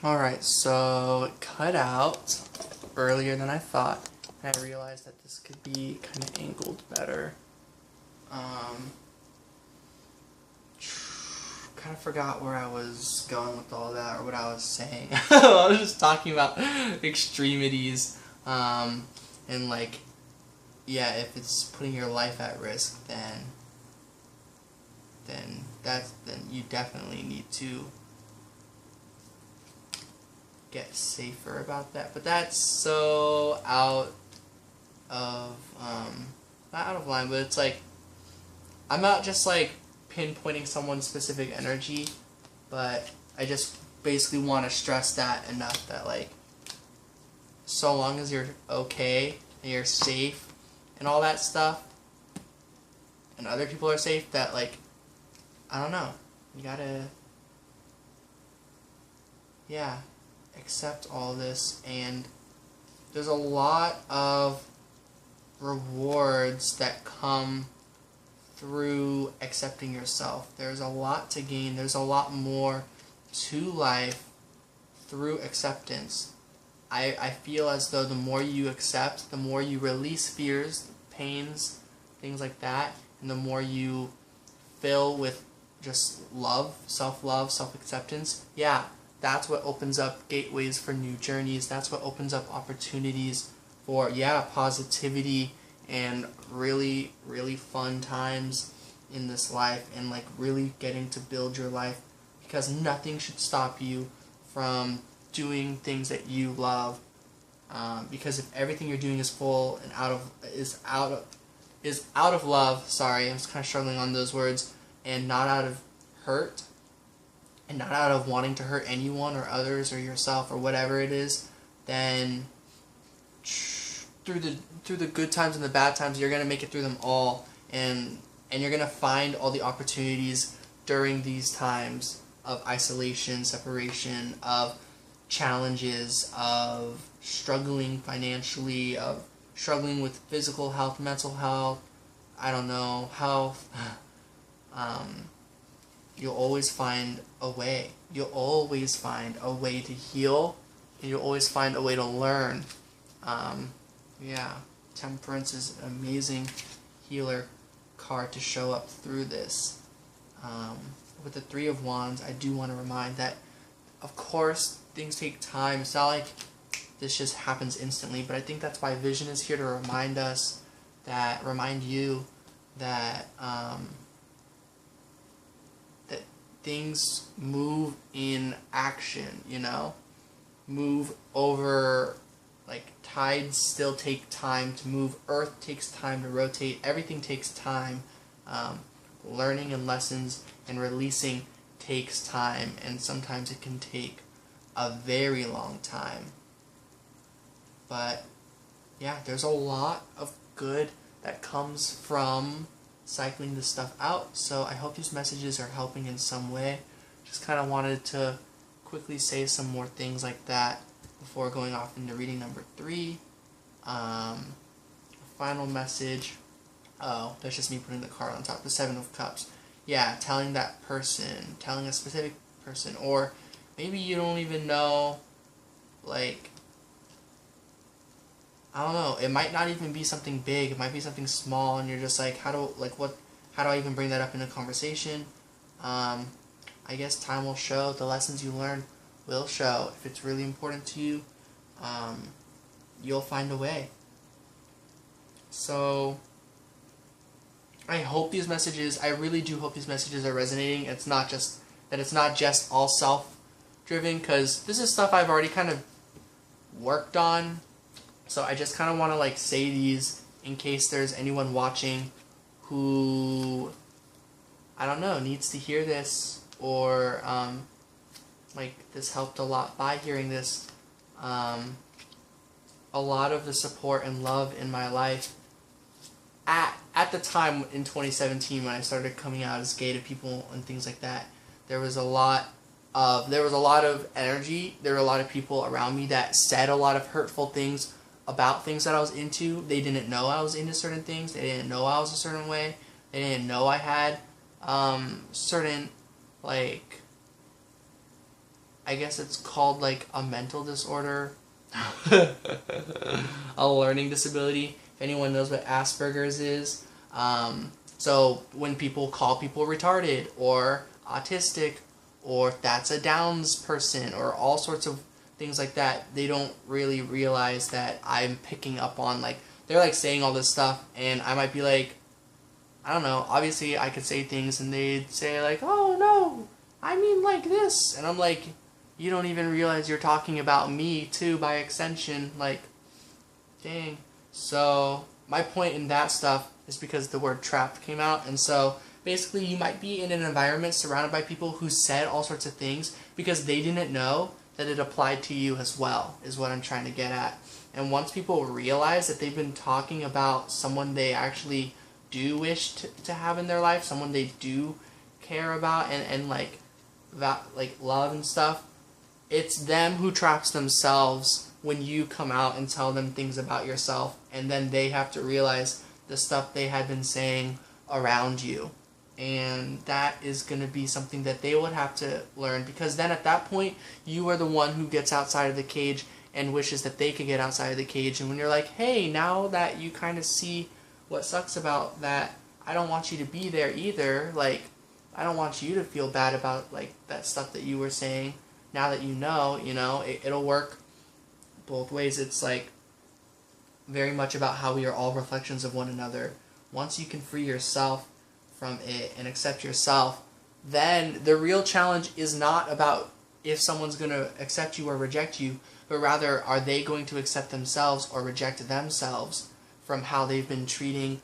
Alright, so it cut out earlier than I thought, and I realized that this could be kind of angled better. Kind of forgot where I was going with all that, or what I was saying. I was just talking about extremities, and like, yeah, if it's putting your life at risk, then you definitely need to get safer about that. But that's so out of not out of line, but it's like I'm not just like pinpointing someone's specific energy, but I just basically want to stress that enough that like so long as you're okay and you're safe and all that stuff and other people are safe, that like I don't know, you gotta accept all this. And there's a lot of rewards that come through accepting yourself. There's a lot to gain. There's a lot more to life through acceptance. I feel as though the more you accept, the more you release fears, pains, things like that, and the more you fill with just love, self-acceptance, that's what opens up gateways for new journeys. That's what opens up opportunities for, positivity and really, really fun times in this life, and like really getting to build your life, because nothing should stop you from doing things that you love. Because if everything you're doing is full and out of love, sorry, I'm just kind of struggling on those words, and not out of hurt, and not out of wanting to hurt anyone or others or yourself or whatever it is, then through the good times and the bad times, you're gonna make it through them all, and you're gonna find all the opportunities during these times of isolation, separation, of challenges, of struggling financially, of struggling with physical health, mental health, I don't know, health. You'll always find a way. You'll always find a way to heal, and you'll always find a way to learn. Temperance is an amazing healer card to show up through this. With the Three of Wands, I do want to remind that, of course, things take time. It's not like this just happens instantly, but I think that's why Vision is here to remind you that that things move in action, move over. Like, tides still take time to move, Earth takes time to rotate, everything takes time. Learning and lessons and releasing takes time, and sometimes it can take a very long time. But there's a lot of good that comes from cycling this stuff out. So I hope these messages are helping in some way. Just kind of wanted to quickly say some more things like that before going off into reading number 3. Final message. Oh, that's just me putting the card on top. The Seven of Cups. Telling that person, telling a specific person, or maybe you don't even know, like, I don't know, it might not even be something big, it might be something small, and you're just like, how do I even bring that up in a conversation? I guess time will show. The lessons you learn will show. If it's really important to you, you'll find a way. So I hope these messages, I really do hope these messages are resonating. It's not just all self-driven, because this is stuff I've already kind of worked on. So I just kind of want to like say these in case there's anyone watching who, I don't know, needs to hear this, or like this helped a lot by hearing this. A lot of the support and love in my life at the time in 2017 when I started coming out as gay to people and things like that, there was a lot of energy. There were a lot of people around me that said a lot of hurtful things about things that I was into. They didn't know I was into certain things. They didn't know I was a certain way. They didn't know I had certain, like, I guess it's called like a mental disorder, a learning disability. If anyone knows what Asperger's is, so when people call people retarded or autistic, or that's a Downs person, or all sorts of things like that, they don't really realize that I'm picking up on, like, they're like saying all this stuff, and I might be like, I don't know, obviously I could say things and they'd say like, oh no, I mean like this, and I'm like, you don't even realize you're talking about me too by extension, like, dang. So my point in that stuff is because the word trapped came out, and so basically you might be in an environment surrounded by people who said all sorts of things because they didn't know that it applied to you as well, is what I'm trying to get at. And once people realize that they've been talking about someone they actually do wish to have in their life, someone they do care about and like that, like love and stuff, it's them who traps themselves when you come out and tell them things about yourself, and then they have to realize the stuff they had been saying around you. And that is going to be something that they would have to learn, because then at that point you are the one who gets outside of the cage and wishes that they could get outside of the cage. And when you're like, hey, now that you kind of see what sucks about that, I don't want you to be there either. Like, I don't want you to feel bad about like that stuff that you were saying. Now that you know, it'll work both ways. It's like very much about how we are all reflections of one another. Once you can free yourself from it and accept yourself, then the real challenge is not about if someone's going to accept you or reject you, but rather, are they going to accept themselves or reject themselves from how they've been treating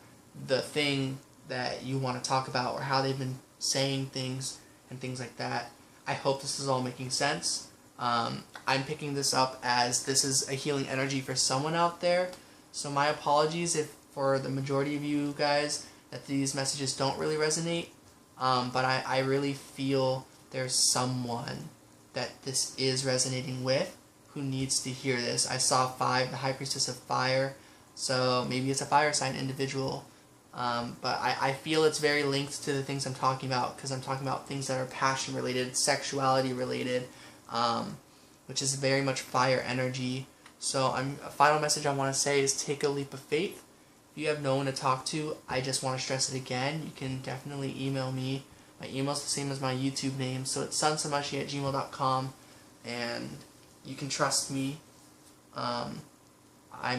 the thing that you want to talk about, or how they've been saying things and things like that. I hope this is all making sense. I'm picking this up as this is a healing energy for someone out there. So my apologies if for the majority of you guys that these messages don't really resonate. But I really feel there's someone that this is resonating with who needs to hear this. I saw 5, the High Priestess of Fire. So maybe it's a fire sign individual. But I feel it's very linked to the things I'm talking about, because I'm talking about things that are passion related, sexuality related, which is very much fire energy. So a final message I want to say is take a leap of faith. If you have no one to talk to, I just want to stress it again. You can definitely email me. My email is the same as my YouTube name, so it's sunsamashi@gmail.com, and you can trust me. I'm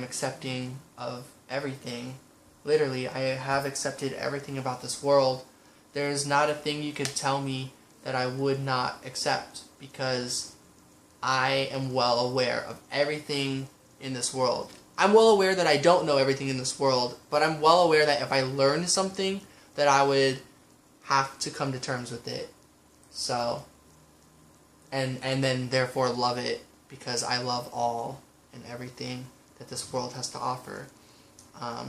accepting of everything. Literally, I have accepted everything about this world. There is not a thing you could tell me that I would not accept, because I am well aware of everything in this world. I'm well aware that I don't know everything in this world, but I'm well aware that if I learned something, that I would have to come to terms with it. So, and then therefore love it, because I love all and everything that this world has to offer.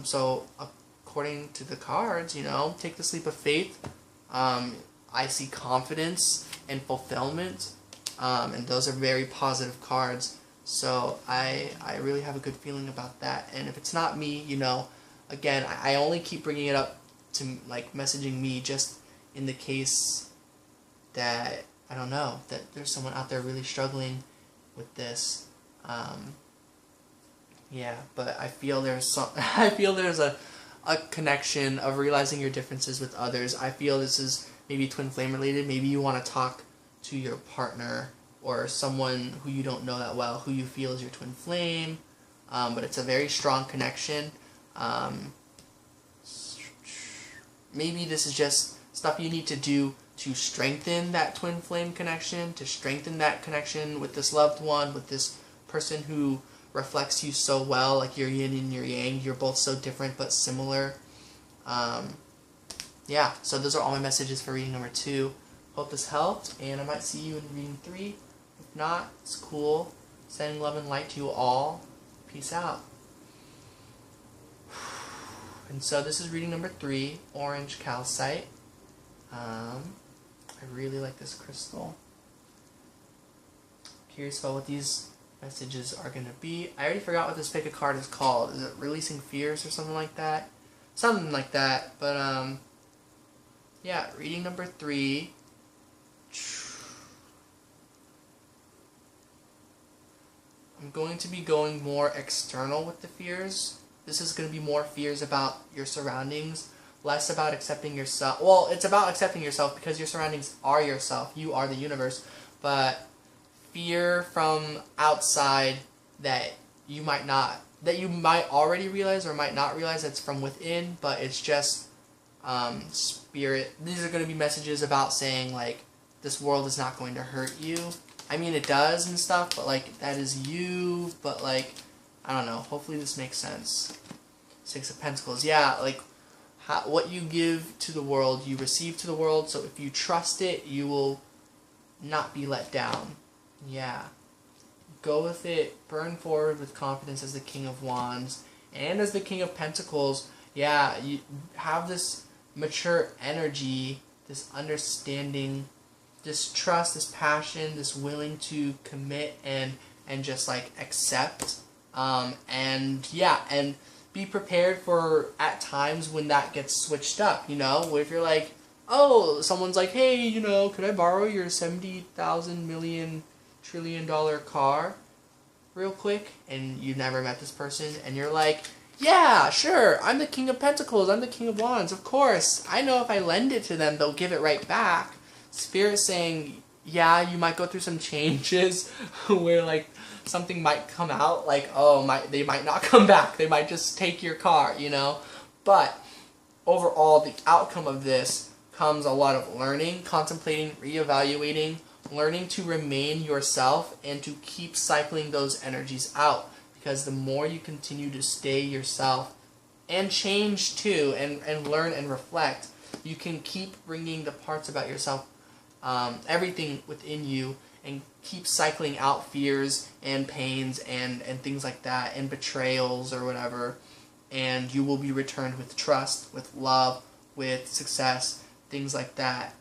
So according to the cards, take the leap of faith. I see confidence and fulfillment, and those are very positive cards. So I really have a good feeling about that. And if it's not me, again, I only keep bringing it up to like messaging me just in the case that, I don't know, that there's someone out there really struggling with this. Yeah, but I feel there's a connection of realizing your differences with others. I feel this is maybe twin flame related. Maybe you want to talk to your partner or someone who you don't know that well, who you feel is your twin flame, but it's a very strong connection. Maybe this is just stuff you need to do to strengthen that twin flame connection, to strengthen that connection with this loved one, with this person who reflects you so well, like your yin and your yang. You're both so different but similar. Yeah, so those are all my messages for reading number 2. Hope this helped, and I might see you in reading 3. If not, it's cool. Sending love and light to you all. Peace out. And so this is reading number 3, Orange Calcite. I really like this crystal. Curious about what these messages are going to be. I already forgot what this pick a card is called. Is it Releasing Fears or something like that? Something like that. But, yeah, reading number 3. I'm going to be going more external with the fears. This is going to be more fears about your surroundings, less about accepting yourself. Well, it's about accepting yourself because your surroundings are yourself. You are the universe. But fear from outside that you might not, that you might already realize or might not realize that's from within, but it's just spirit. These are going to be messages about saying, like, this world is not going to hurt you. I mean, it does and stuff, but, like, that is you, but, like, I don't know. Hopefully this makes sense. Six of Pentacles. Yeah, like, what you give to the world, you receive to the world, so if you trust it, you will not be let down. Yeah. Go with it. Burn forward with confidence as the King of Wands. And as the King of Pentacles, yeah, you have this mature energy, this understanding, this trust, this passion, this willing to commit and just like accept, and yeah, and be prepared for at times when that gets switched up. You know, if you're like, oh, someone's like, hey, you know, could I borrow your $70,000,000,000,000,000,000 car real quick? And you've never met this person, and you're like, yeah, sure, I'm the King of Pentacles, I'm the King of Wands, of course. I know if I lend it to them, they'll give it right back. Spirit saying, yeah, you might go through some changes where, like, something might come out, like, oh, they might not come back. They might just take your car, you know? But overall, the outcome of this comes a lot of learning, contemplating, reevaluating, learning to remain yourself and to keep cycling those energies out. Because the more you continue to stay yourself and change too and learn and reflect, you can keep bringing the parts about yourself, everything within you, and keep cycling out fears and pains and things like that, and betrayals or whatever, and you will be returned with trust, with love, with success, things like that.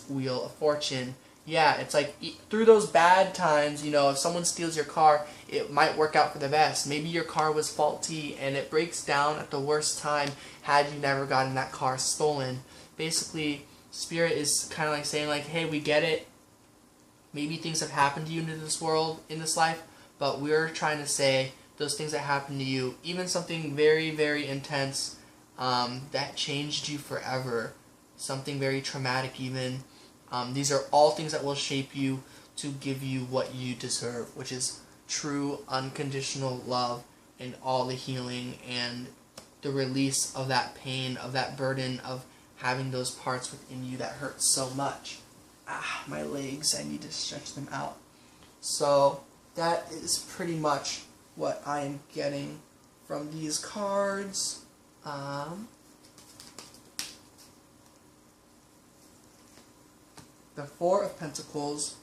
Wheel of Fortune. Yeah, it's like through those bad times, you know, if someone steals your car, it might work out for the best. Maybe your car was faulty and it breaks down at the worst time had you never gotten that car stolen. Basically, Spirit is kind of like saying, like, hey, we get it. Maybe things have happened to you in this world, in this life, but we're trying to say those things that happened to you, even something very, very intense that changed you forever, something very traumatic even, these are all things that will shape you to give you what you deserve, which is true unconditional love and all the healing and the release of that pain, of that burden of having those parts within you that hurt so much. Ah, my legs, I need to stretch them out. So that is pretty much what I am getting from these cards. The Four of Pentacles.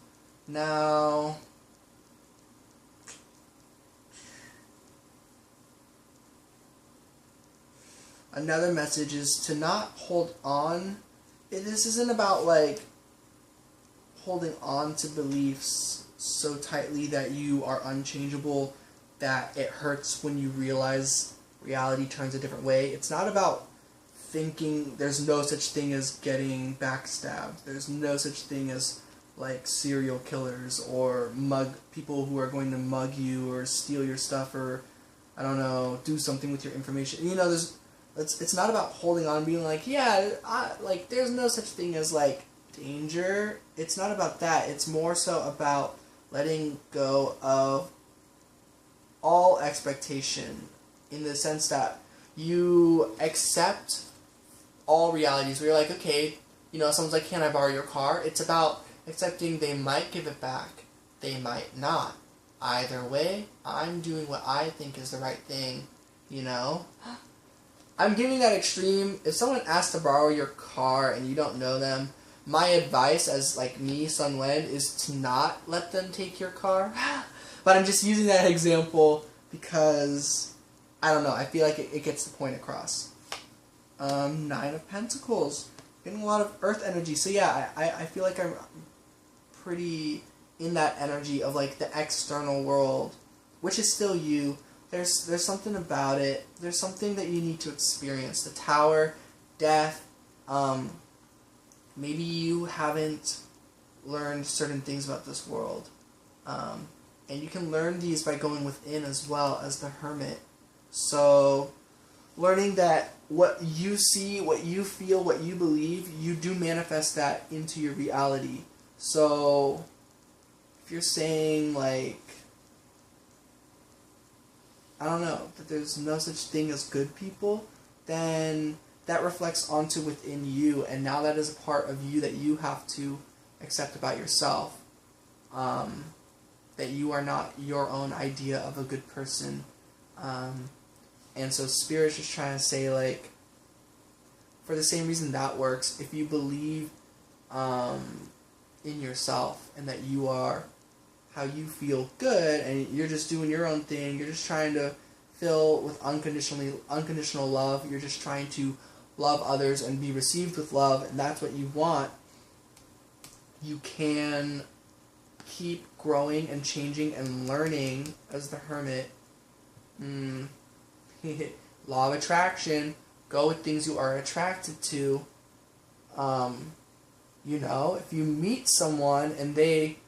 Now, another message is to not hold on. This isn't about, like, holding on to beliefs so tightly that you are unchangeable, that it hurts when you realize reality turns a different way. It's not about thinking there's no such thing as getting backstabbed. There's no such thing as, like, serial killers or people who are going to mug you or steal your stuff or, I don't know, do something with your information. You know, it's not about holding on and being like, yeah, like, there's no such thing as, like, danger. It's not about that. It's more so about letting go of all expectation, in the sense that you accept all realities where you're like, okay, you know, someone's like, can I borrow your car? It's about accepting they might give it back, they might not. Either way, I'm doing what I think is the right thing, you know? I'm giving that extreme. If someone asks to borrow your car and you don't know them, my advice as, like, me, Sun Wen, is to not let them take your car. But I'm just using that example because, I don't know, I feel like it gets the point across. Nine of Pentacles. Getting a lot of earth energy. So yeah, I feel like I'm pretty in that energy of, like, the external world, which is still you. There's something about it. There's something that you need to experience. The Tower, death, maybe you haven't learned certain things about this world. And you can learn these by going within as well as the hermit. So, learning that what you see, what you feel, what you believe, you do manifest that into your reality. So, if you're saying, like, I don't know, that there's no such thing as good people, then that reflects onto within you, and now that is a part of you that you have to accept about yourself. That you are not your own idea of a good person. And so Spirit's just trying to say, like, for the same reason that works, if you believe in yourself and that you are how you feel good and you're just doing your own thing, you're just trying to fill with unconditional love, you're just trying to love others and be received with love, and that's what you want, you can keep growing and changing and learning as the hermit. Law of attraction. Go with things you are attracted to. If you meet someone and they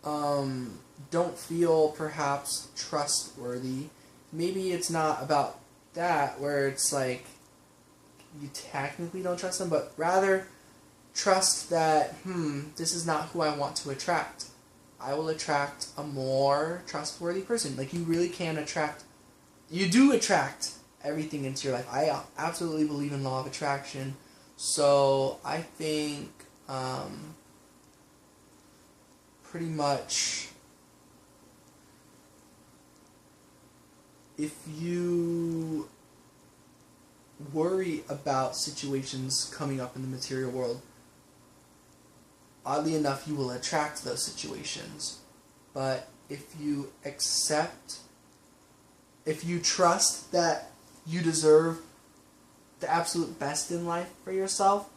don't feel perhaps trustworthy, maybe it's not about that where it's like you technically don't trust them, but rather trust that, this is not who I want to attract. I will attract a more trustworthy person. Like, you really can you do attract everything into your life. I absolutely believe in law of attraction. So I think pretty much if you worry about situations coming up in the material world, oddly enough, you will attract those situations. But if you trust that you deserve the absolute best in life for yourself,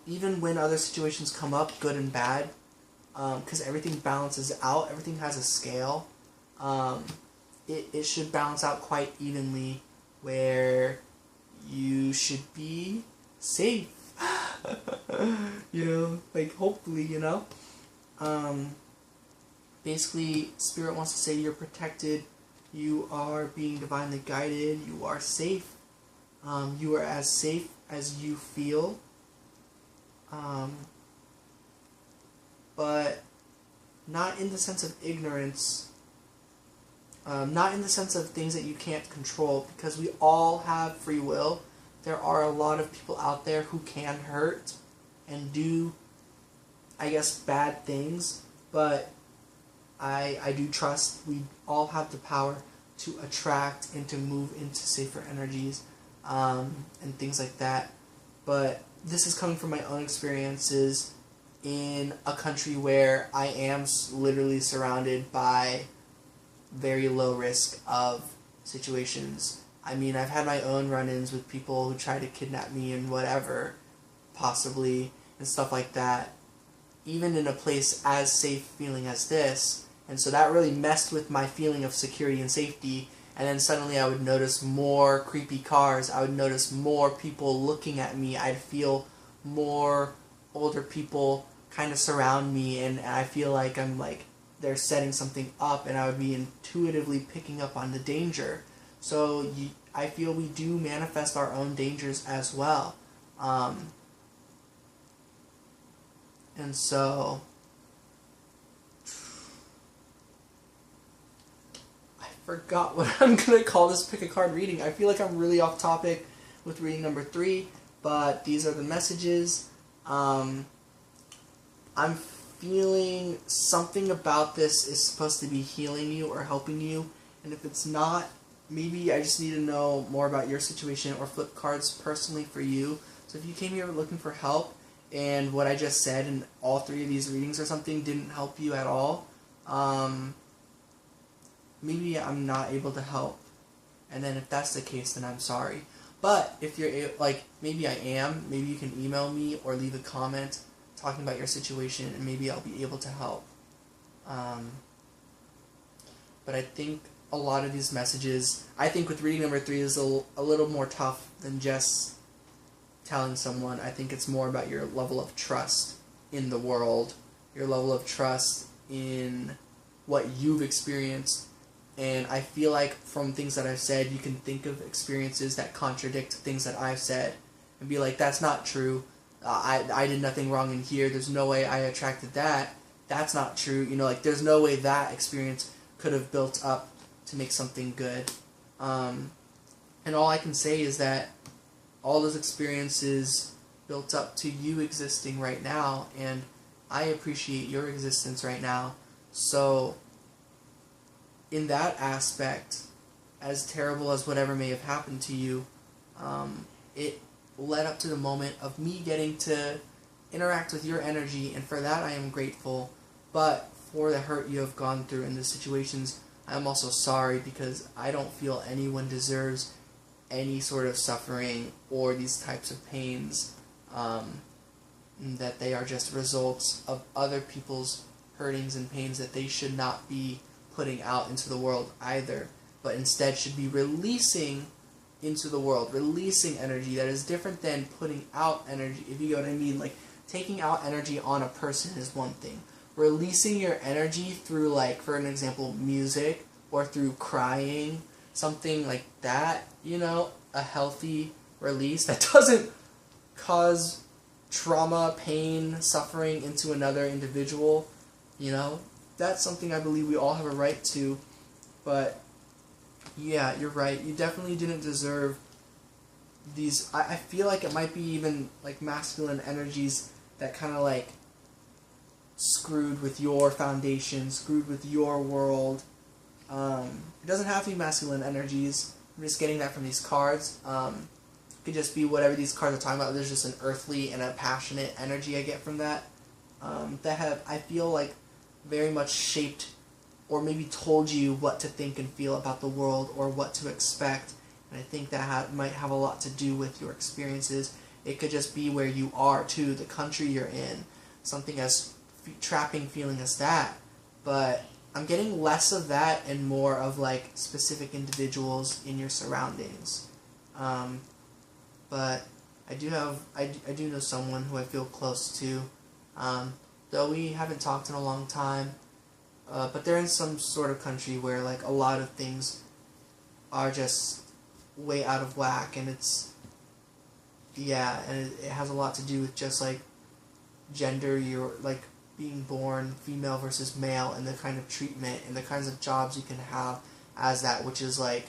even when other situations come up, good and bad, because everything balances out, everything has a scale, it should balance out quite evenly, where you should be safe. Hopefully, basically, Spirit wants to say you're protected, you are being divinely guided, you are safe, you are as safe as you feel, but not in the sense of ignorance, not in the sense of things that you can't control, because we all have free will. There are a lot of people out there who can hurt and do, I guess, bad things, but I do trust we all have the power to attract and to move into safer energies, and things like that. But this is coming from my own experiences in a country where I am literally surrounded by very low risk of situations. I mean, I've had my own run-ins with people who try to kidnap me and whatever, possibly, and stuff like that, even in a place as safe feeling as this. And so that really messed with my feeling of security and safety. And then suddenly I would notice more creepy cars. I would notice more people looking at me. I'd feel more older people kind of surround me, and I feel like they're setting something up, and I would be intuitively picking up on the danger. So I feel we do manifest our own dangers as well. And so I forgot what I'm going to call this pick a card reading. I feel like I'm really off topic with reading number 3, but these are the messages. I'm feeling something about this is supposed to be healing you or helping you, and if it's not, maybe I just need to know more about your situation or flip cards personally for you. So if you came here looking for help and what I just said in all 3 of these readings or something didn't help you at all, maybe I'm not able to help. And then if that's the case, then I'm sorry. But if you're maybe I am, maybe you can email me or leave a comment talking about your situation, and maybe I'll be able to help. But I think a lot of these messages, I think with reading number 3 is a little more tough than just telling someone. I think it's more about your level of trust in the world, your level of trust in what you've experienced. And I feel like from things that I've said, you can think of experiences that contradict things that I've said and be like, that's not true. I did nothing wrong in here. There's no way I attracted that. That's not true. You know, like, there's no way that experience could have built up to make something good. And all I can say is that all those experiences built up to you existing right now, and I appreciate your existence right now. So, in that aspect, as terrible as whatever may have happened to you, it led up to the moment of me getting to interact with your energy, and for that I am grateful. But for the hurt you have gone through in the situations, I am also sorry, because I don't feel anyone deserves any sort of suffering or these types of pains, that they are just results of other people's hurtings and pains that they should not be putting out into the world either, but instead should be releasing into the world, releasing energy that is different than putting out energy, if you get what I mean. Like, taking out energy on a person is one thing. Releasing your energy through, like, for an example, music, or through crying, something like that, you know, a healthy release that doesn't cause trauma, pain, suffering into another individual, you know, that's something I believe we all have a right to. But yeah, you're right, you definitely didn't deserve these. I feel like it might be even like masculine energies that kind of like screwed with your foundation, screwed with your world. It doesn't have to be masculine energies. I'm just getting that from these cards. It could just be whatever these cards are talking about. There's just an earthly and a passionate energy I get from that. That have, I feel like, very much shaped or maybe told you what to think and feel about the world or what to expect. And I think that might have a lot to do with your experiences. It could just be where you are too, the country you're in. Something as trapping feeling as that. But I'm getting less of that and more of like specific individuals in your surroundings. But I do know someone who I feel close to, though we haven't talked in a long time. But they're in some sort of country where like a lot of things are just way out of whack, and it's, yeah, and it has a lot to do with just like gender. You're like being born female versus male, and the kind of treatment and the kinds of jobs you can have as that, which is like,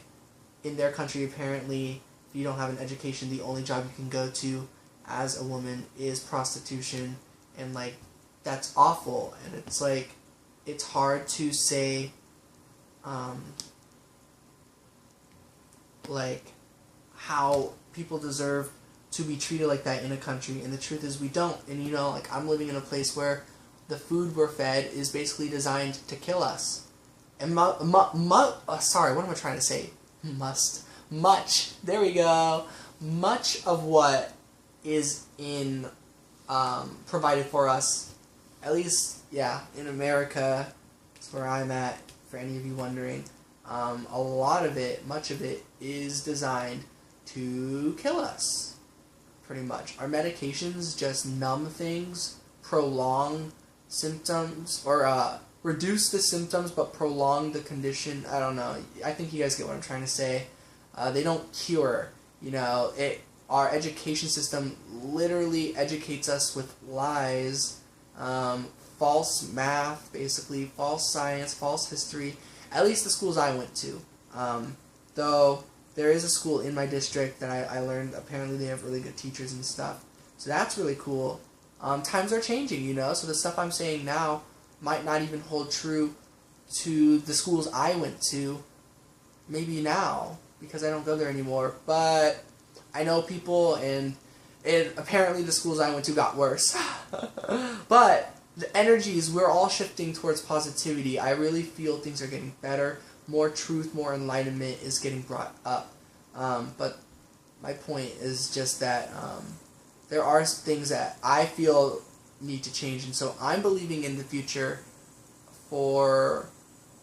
in their country apparently, if you don't have an education, the only job you can go to as a woman is prostitution, and like, that's awful. And it's like, it's hard to say, like, how people deserve to be treated like that in a country, and the truth is we don't. And you know, like, I'm living in a place where the food we're fed is basically designed to kill us. And sorry, what am I trying to say? There we go. Much of what is in, provided for us, at least, yeah, in America, that's where I'm at, for any of you wondering, a lot of it, much of it, is designed to kill us, pretty much. Our medications just numb things, prolong symptoms, or reduce the symptoms but prolong the condition. I don't know. I think you guys get what I'm trying to say. They don't cure. You know, our education system literally educates us with lies, false math, basically, false science, false history. At least the schools I went to. Though there is a school in my district that I learned apparently they have really good teachers and stuff. So that's really cool. Times are changing, you know, so the stuff I'm saying now might not even hold true to the schools I went to, maybe now, because I don't go there anymore. But I know people, and apparently the schools I went to got worse. But the energies, we're all shifting towards positivity. I really feel things are getting better. More truth, more enlightenment is getting brought up. But my point is just that there are things that I feel need to change, and so I'm believing in the future for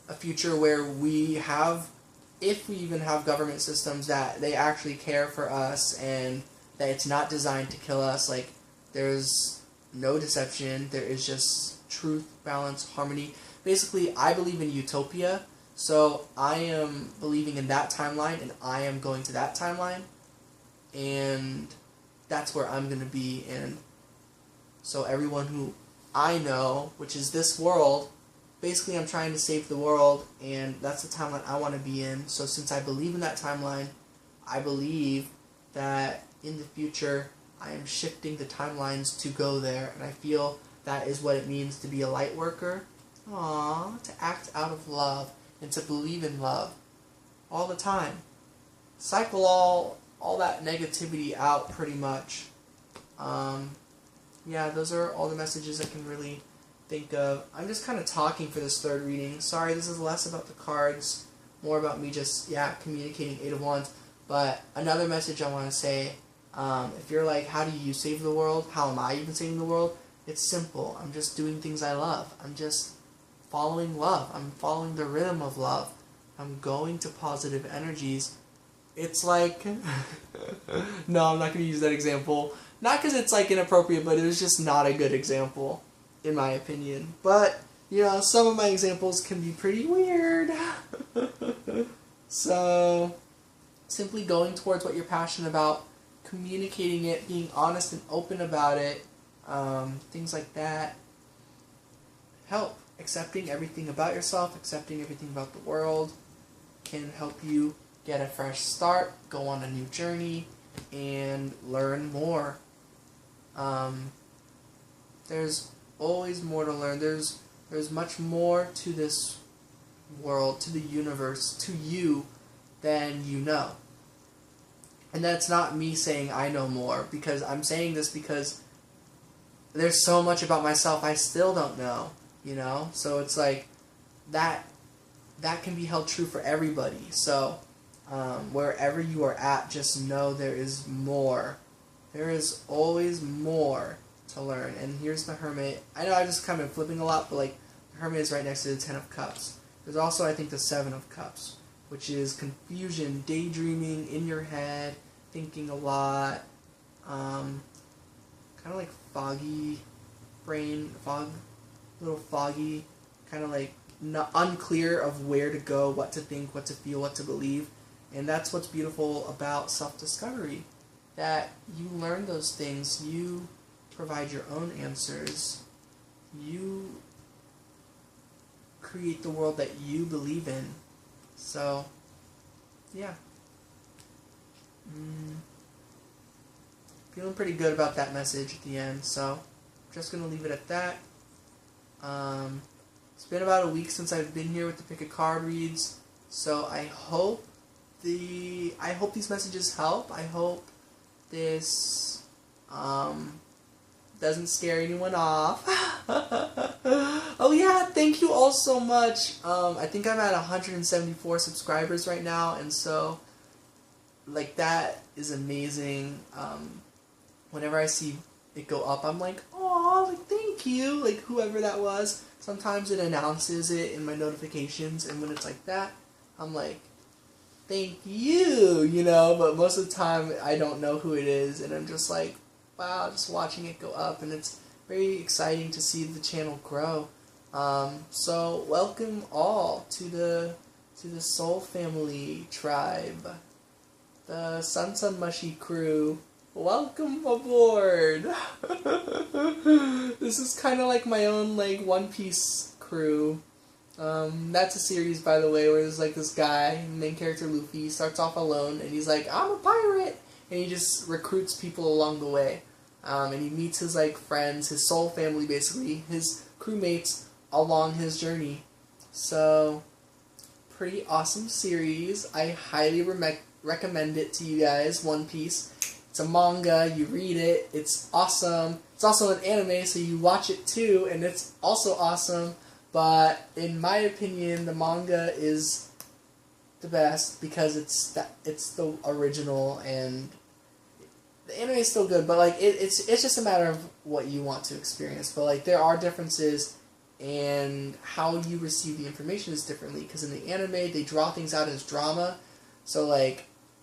a future where we have, if we even have government systems, that they actually care for us and that it's not designed to kill us. Like, there's no deception, there is just truth, balance, harmony. Basically, I believe in utopia, so I am believing in that timeline, and I am going to that timeline, and that's where I'm going to be. And so everyone who I know, which is this world, basically I'm trying to save the world, and that's the timeline I want to be in. So since I believe in that timeline, I believe that in the future I am shifting the timelines to go there, and I feel that is what it means to be a light worker. Aww, to act out of love and to believe in love all the time. Cycle all that negativity out pretty much. Yeah, those are all the messages I can really think of. I'm just kind of talking for this third reading. Sorry, this is less about the cards, more about me just, communicating Eight of Wands. But another message I want to say, if you're like, how do you save the world? How am I even saving the world? It's simple. I'm just doing things I love. I'm just following love. I'm following the rhythm of love. I'm going to positive energies. It's like, no, I'm not going to use that example. Not because it's like inappropriate, but it was just not a good example, in my opinion. But, some of my examples can be pretty weird. So, simply going towards what you're passionate about, communicating it, being honest and open about it, things like that help. Accepting everything about yourself, accepting everything about the world can help you get a fresh start, go on a new journey, and learn more. There's always more to learn. There's much more to this world, to the universe, to you than you know. And that's not me saying I know more, because I'm saying this because there's so much about myself I still don't know, So it's like that can be held true for everybody. So wherever you are at, just know there is more. There is always more to learn. And here's the Hermit. I know I just kind of flipping a lot, but like the Hermit is right next to the Ten of Cups. There's also, I think, the Seven of Cups, which is confusion, daydreaming in your head, thinking a lot, kind of like foggy brain, a little foggy, kind of like unclear of where to go, what to think, what to feel, what to believe. And that's what's beautiful about self-discovery, that you learn those things, you provide your own answers, you create the world that you believe in. So, yeah. Feeling pretty good about that message at the end, so I'm just going to leave it at that. It's been about a week since I've been here with the Pick a Card reads, so I hope these messages help. I hope this doesn't scare anyone off. Oh yeah, thank you all so much. I think I'm at 174 subscribers right now, and so like that is amazing. Whenever I see it go up, I'm like, oh, like thank you, like whoever that was. Sometimes it announces it in my notifications, and when it's like that, I'm like, thank you, but most of the time I don't know who it is, and I'm just like, wow, just watching it go up, and it's very exciting to see the channel grow. So welcome all to the Soul Family tribe, the Sun Mushy crew. Welcome aboard. This is kind of like my own One Piece crew. That's a series, by the way, where there's this guy, main character Luffy, starts off alone, and he's like, I'm a pirate, and he just recruits people along the way, and he meets his friends, his soul family, basically, his crewmates along his journey. So, pretty awesome series. I highly recommend it to you guys. One Piece. It's a manga, you read it, it's awesome. It's also an anime, so you watch it too, and it's also awesome. But in my opinion, the manga is the best because it's the original, and the anime is still good. But it's just a matter of what you want to experience. But there are differences, and how you receive the information is differently. Because in the anime, they draw things out as drama, so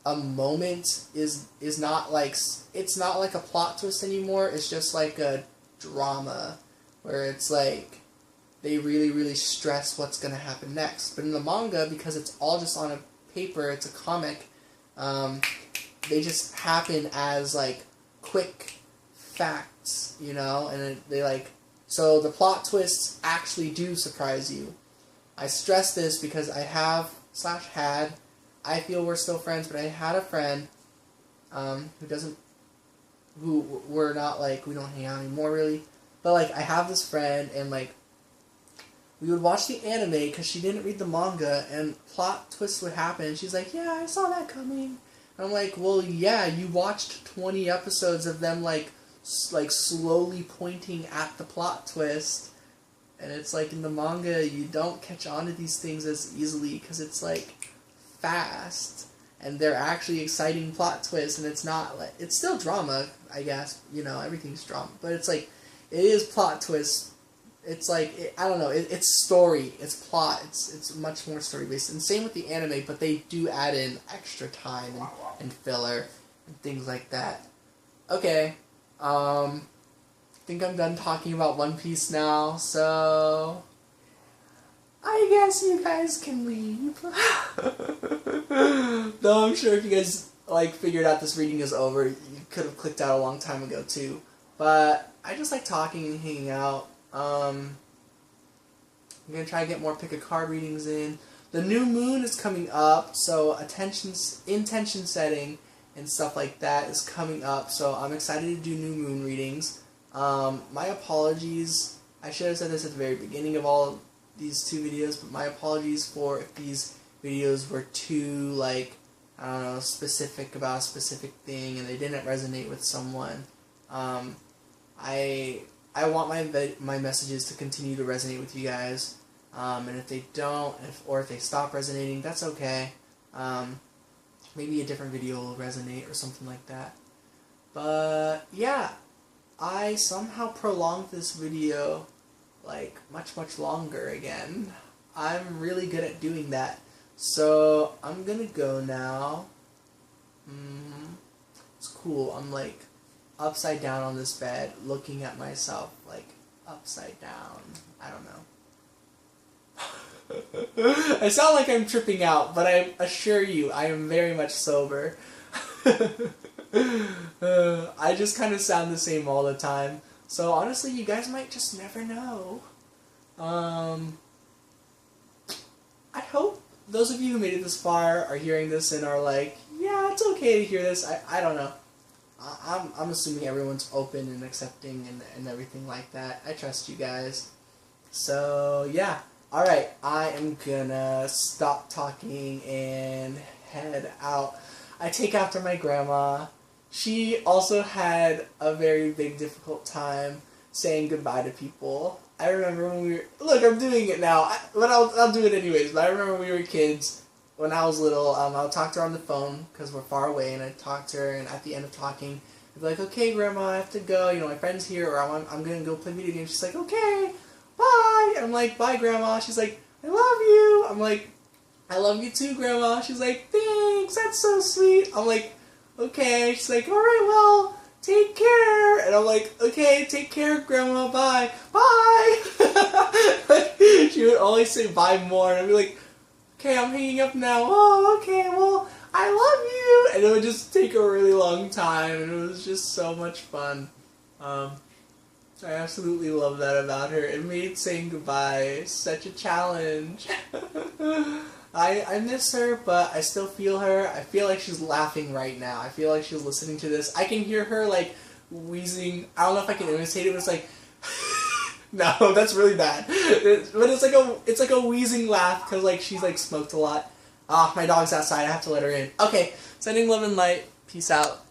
a moment is not it's not like a plot twist anymore. It's just like a drama. where it's like they really stress what's going to happen next. But in the manga, because it's all just on a paper, it's a comic, they just happen as like quick facts, you know, and they like, so the plot twists actually do surprise you. I stress this because I have / had, I feel we're still friends, but I had a friend who we're not like, we don't hang out anymore really, but like I have this friend, and like we would watch the anime because she didn't read the manga, and plot twists would happen, and she's like, yeah, I saw that coming. And I'm like, well, yeah, you watched 20 episodes of them like slowly pointing at the plot twist. And it's like in the manga, you don't catch on to these things as easily because it's like fast, and they're actually exciting plot twists, and it's not like, it's still drama, I guess, you know, everything's drama, but it's like, it is plot twists. It's like, I don't know, it's story, it's plot, it's much more story based, and same with the anime, but they do add in extra time and filler and things like that. Okay, I think I'm done talking about One Piece now, so I guess you guys can leave. Though I'm sure if you guys like figured out this reading is over, you could have clicked out a long time ago too. But I just like talking and hanging out. I'm gonna try to get more pick a card readings in. The new moon is coming up, so intention setting and stuff like that is coming up, so I'm excited to do new moon readings. My apologies, I should have said this at the very beginning of all of these 2 videos, but my apologies for if these videos were too, like, I don't know, specific about a specific thing and they didn't resonate with someone. I want my messages to continue to resonate with you guys, and if they don't, or if they stop resonating, that's okay. Maybe a different video will resonate or something like that. But yeah, I somehow prolonged this video like much longer again. I'm really good at doing that. So I'm gonna go now. It's cool. I'm like upside down on this bed looking at myself like upside down. I don't know. I sound like I'm tripping out, but I assure you I am very much sober. I just kind of sound the same all the time. So honestly, you guys might just never know. I hope those of you who made it this far are hearing this and are like, yeah, it's okay to hear this. I don't know. I'm assuming everyone's open and accepting and everything like that. I trust you guys. So yeah. Alright, I am gonna stop talking and head out. I take after my grandma. She also had a very big difficult time saying goodbye to people. I remember when we were, look, I'm doing it now, but I'll do it anyways, but I remember when we were kids, when I was little, I would talk to her on the phone, because we're far away, and I'd talk to her, and at the end of talking, I'd be like, okay, Grandma, I have to go, you know, my friend's here, or I'm gonna go play video games. She's like, okay, bye! I'm like, bye, Grandma. She's like, I love you! I'm like, I love you too, Grandma. She's like, thanks, that's so sweet. I'm like, okay. She's like, alright, well, take care. And I'm like, okay, take care, Grandma, bye. Bye! She would always say bye more, and I'd be like, okay, I'm hanging up now. Oh, okay, well, I love you! And it would just take a really long time, and it was just so much fun. I absolutely love that about her. It made saying goodbye such a challenge. I miss her, but I still feel her. I feel like she's laughing right now. I feel like she's listening to this. I can hear her, like, wheezing. I don't know if I can imitate it, but it's like... No, that's really bad. But it's like a wheezing laugh, because, like, she's, like, smoked a lot. Ah, my dog's outside. I have to let her in. Okay, sending love and light. Peace out.